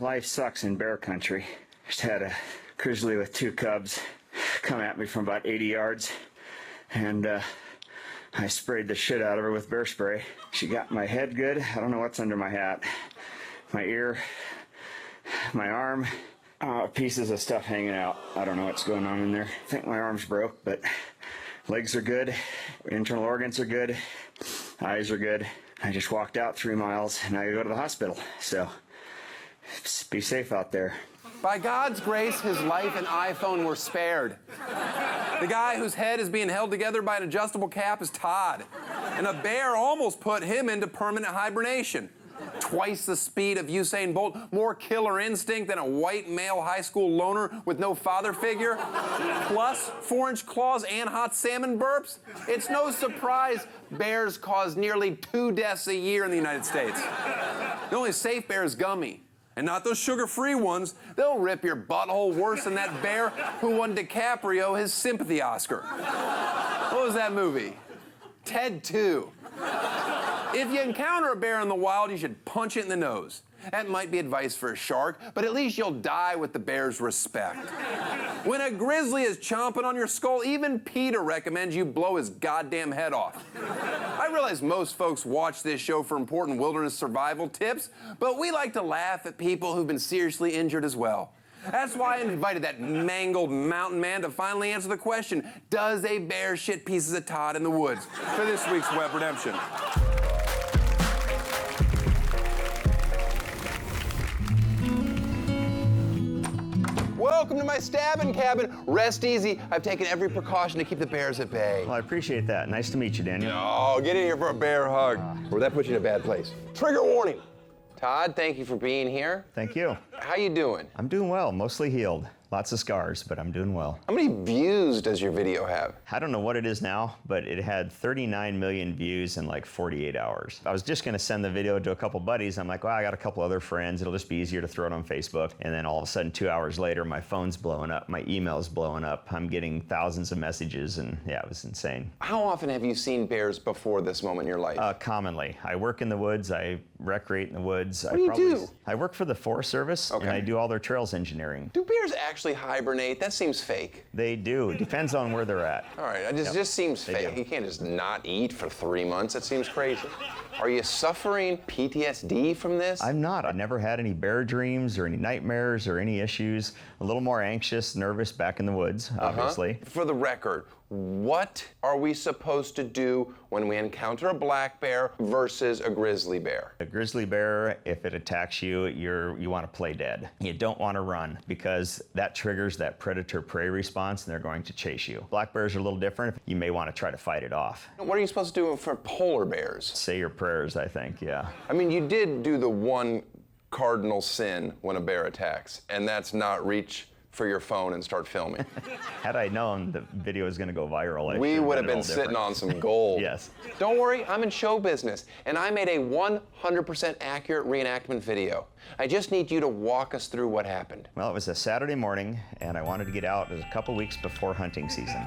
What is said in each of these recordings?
Life sucks in bear country. Just had a grizzly with 2 cubs come at me from about 80 yards, and I sprayed the shit out of her with bear spray. She got my head good. I don't know what's under my hat. My ear, my arm, pieces of stuff hanging out. I don't know what's going on in there. I think my arm's broke, but legs are good. Internal organs are good. Eyes are good. I just walked out 3 miles, and I go to the hospital. So be safe out there. By God's grace, his life and iPhone were spared. The guy whose head is being held together by an adjustable cap is Todd. And a bear almost put him into permanent hibernation. Twice the speed of Usain Bolt, more killer instinct than a white male high school loner with no father figure, plus 4-inch claws and hot salmon burps. It's no surprise bears cause nearly 2 deaths a year in the United States. The only safe bear is Gummy. And not those sugar-free ones. They'll rip your butthole worse than that bear who won DiCaprio his sympathy Oscar. What was that movie? Ted 2. If you encounter a bear in the wild, you should punch it in the nose. That might be advice for a shark, but at least you'll die with the bear's respect. When a grizzly is chomping on your skull, even PETA recommends you blow his goddamn head off. I realize most folks watch this show for important wilderness survival tips, but we like to laugh at people who've been seriously injured as well. That's why I invited that mangled mountain man to finally answer the question, does a bear shit pieces of Todd in the woods? For this week's Web Redemption. Welcome to my stabbing cabin. Rest easy. I've taken every precaution to keep the bears at bay. Well, I appreciate that. Nice to meet you, Daniel. Oh, get in here for a bear hug. Or that puts you in a bad place. Trigger warning. Todd, thank you for being here. Thank you. How you doing? I'm doing well, mostly healed. Lots of scars, but I'm doing well. How many views does your video have? I don't know what it is now, but it had 39 million views in like 48 hours. I was just gonna send the video to a couple buddies. I'm like, well, I got a couple other friends. It'll just be easier to throw it on Facebook. And then all of a sudden, 2 hours later, my phone's blowing up, my email's blowing up. I'm getting thousands of messages, and yeah, it was insane. How often have you seen bears before this moment in your life? Commonly. I work in the woods, I recreate in the woods. What do you do? I work for the Forest Service, and I do all their trails engineering. Do bears actually hibernate? That seems fake. They do. It depends on where they're at. All right, it just seems fake. You can't just not eat for 3 months. That seems crazy. Are you suffering PTSD from this? I'm not. I've never had any bear dreams or any nightmares or any issues. A little more anxious, nervous back in the woods, obviously. For the record, what are we supposed to do when we encounter a black bear versus a grizzly bear? A grizzly bear, if it attacks you, you want to play dead. You don't want to run because that triggers that predator-prey response and they're going to chase you. Black bears are a little different. You may want to try to fight it off. What are you supposed to do for polar bears? Say your prayers, I think, yeah. I mean, you did do the one cardinal sin when a bear attacks, and that's not reach for your phone and start filming. Had I known the video was going to go viral, we would have been sitting on some gold. Yes. Don't worry, I'm in show business, and I made a 100% accurate reenactment video. I just need you to walk us through what happened. Well, it was a Saturday morning, and I wanted to get out. It was a couple weeks before hunting season.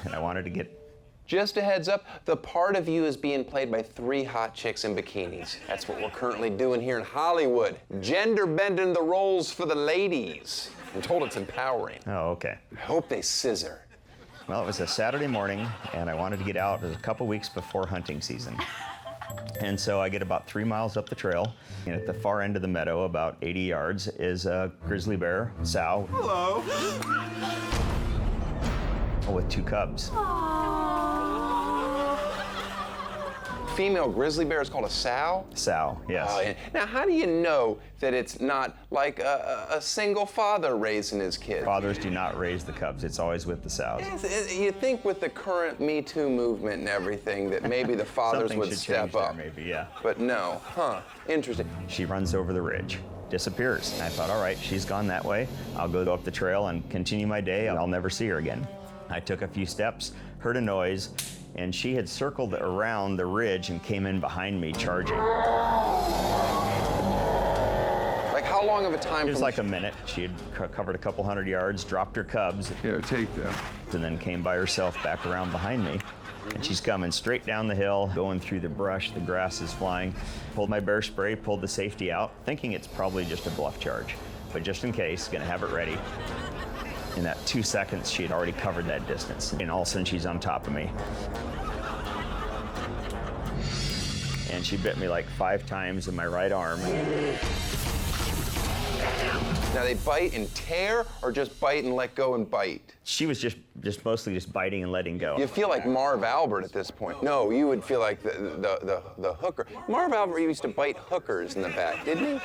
And I wanted to get... Just a heads up, the part of you is being played by 3 hot chicks in bikinis. That's what we're currently doing here in Hollywood. Gender bending the roles for the ladies. I'm told it's empowering. Oh, okay. I hope they scissor. Well, it was a Saturday morning, and I wanted to get out. It was a couple weeks before hunting season. And so I get about 3 miles up the trail, and at the far end of the meadow, about 80 yards, is a grizzly bear, sow. Hello. With 2 cubs. Female grizzly bear is called a sow? Sow, yes. Oh, yeah. Now, how do you know that it's not like a single father raising his kids? Fathers do not raise the cubs. It's always with the sows. You think with the current Me Too movement and everything that maybe the fathers would step up. There, maybe, yeah. But no, interesting. She runs over the ridge, disappears. And I thought, all right, she's gone that way. I'll go up the trail and continue my day. I'll never see her again. I took a few steps, heard a noise, and she had circled around the ridge and came in behind me, charging. Like, how long of a time? It was like a minute. She had covered a couple hundred yards, dropped her cubs. Here, take them. And then came by herself back around behind me. And she's coming straight down the hill, going through the brush, the grass is flying. Pulled my bear spray, pulled the safety out, thinking it's probably just a bluff charge. But just in case, gonna have it ready. In that 2 seconds, she had already covered that distance. And all of a sudden, she's on top of me. And she bit me like 5 times in my right arm. Now they bite and tear, or just bite and let go and bite? She was just mostly just biting and letting go. You feel like Marv Albert at this point. No, you would feel like the hooker. Marv Albert used to bite hookers in the back, didn't he?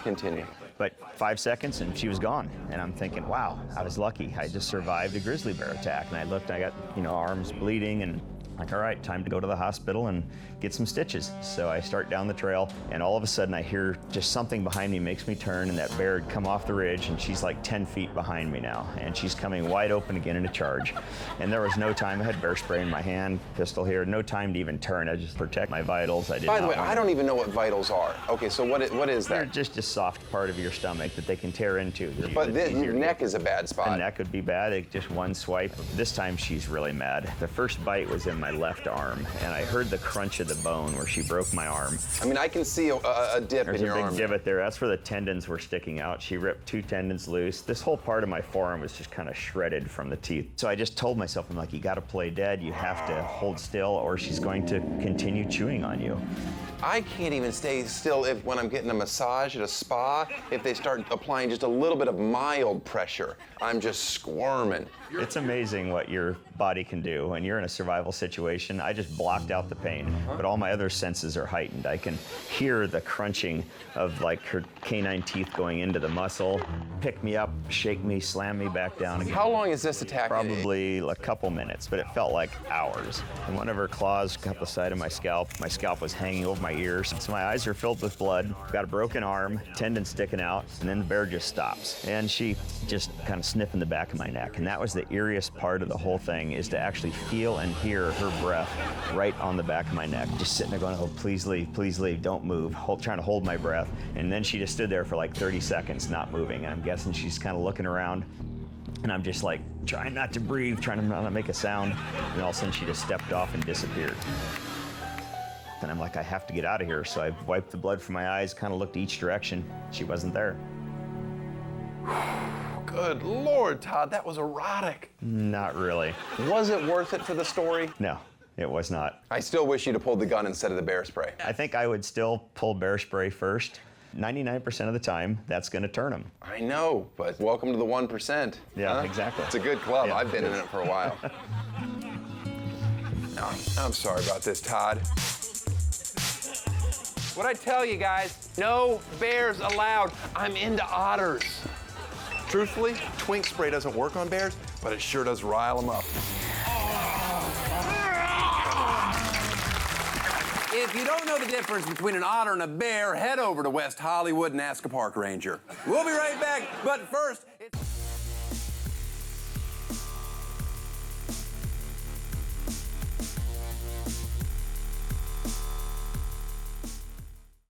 Continue. But 5 seconds and she was gone. And I'm thinking, wow, I was lucky. I just survived a grizzly bear attack. And I looked, I got, arms bleeding and like, all right, time to go to the hospital and get some stitches. So I start down the trail, and all of a sudden I hear just something behind me makes me turn, and that bear had come off the ridge, and she's like 10 feet behind me now. And she's coming wide open again in a charge. And there was no time. I had bear spray in my hand, pistol here, no time to even turn. I just protect my vitals. I did By the not way, want I don't even know what vitals are. Okay, so what is They're that? just a soft part of your stomach that they can tear into. But It's your easier to neck get. is a bad spot. The neck would be bad. Just one swipe. This time she's really mad. The first bite was in my left arm, and I heard the crunch of the bone where she broke my arm. I mean, I can see a dip There's in your a big arm. divot there. That's where the tendons were sticking out. She ripped 2 tendons loose. This whole part of my forearm was just kind of shredded from the teeth. So I just told myself, I'm like, you got to play dead. You have to hold still, or she's going to continue chewing on you. I can't even stay still when I'm getting a massage at a spa, if they start applying just a little bit of mild pressure. I'm just squirming. It's amazing what your body can do when you're in a survival situation. I just blocked out the pain, but all my other senses are heightened. I can hear the crunching of like her canine teeth going into the muscle, pick me up, shake me, slam me back down again. How long is this attack? Probably a couple minutes, but it felt like hours. And one of her claws cut the side of my scalp. My scalp was hanging over my ears. So my eyes are filled with blood. Got a broken arm, tendon sticking out, and then the bear just stops. And she just kind of sniffing the back of my neck. And that was the eeriest part of the whole thing, is to actually feel and hear her breath right on the back of my neck. Just sitting there going, oh, please leave, don't move. Trying to hold my breath. And then she just stood there for like 30 seconds, not moving. And I'm guessing she's kind of looking around. And I'm just like trying not to breathe, trying to not make a sound. And all of a sudden she just stepped off and disappeared. And I'm like, I have to get out of here. So I wiped the blood from my eyes, kind of looked each direction. She wasn't there. Good Lord, Todd, that was erotic. Not really. Was it worth it for the story? No, it was not. I still wish you'd have pulled the gun instead of the bear spray. I think I would still pull bear spray first. 99% of the time, that's going to turn them. I know, but welcome to the 1%. Yeah, huh? exactly. It's a good club. Yeah, I've been it in is. it for a while. No, I'm sorry about this, Todd. What'd I tell you guys? No bears allowed. I'm into otters. Truthfully, twink spray doesn't work on bears, but it sure does rile them up. If you don't know the difference between an otter and a bear, head over to West Hollywood and ask a park ranger. We'll be right back, but first,